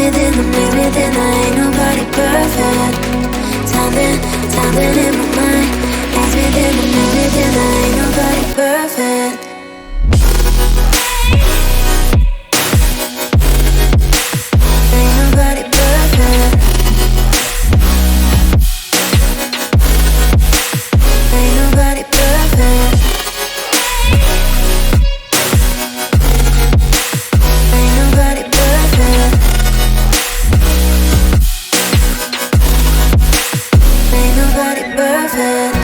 within the maze within, there ain't nobody perfect. Something in my mind. Maze within the maze within, there ain't nobody perfect. Ain't nobody perfect. Ain't nobody perfect. Ain't nobody perfect. Ain't nobody perfect.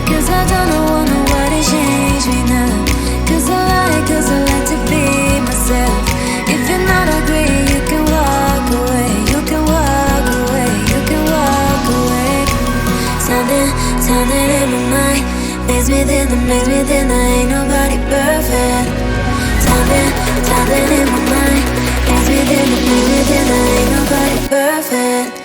Cause I don't know what to change me now. Cause I like to be myself. If you're not agree, you can walk away. You can walk away. You can walk away. Something in my mind. Maze within the maze within, there ain't nobody perfect. Something in my mind. Maze within the maze within, there ain't nobody perfect.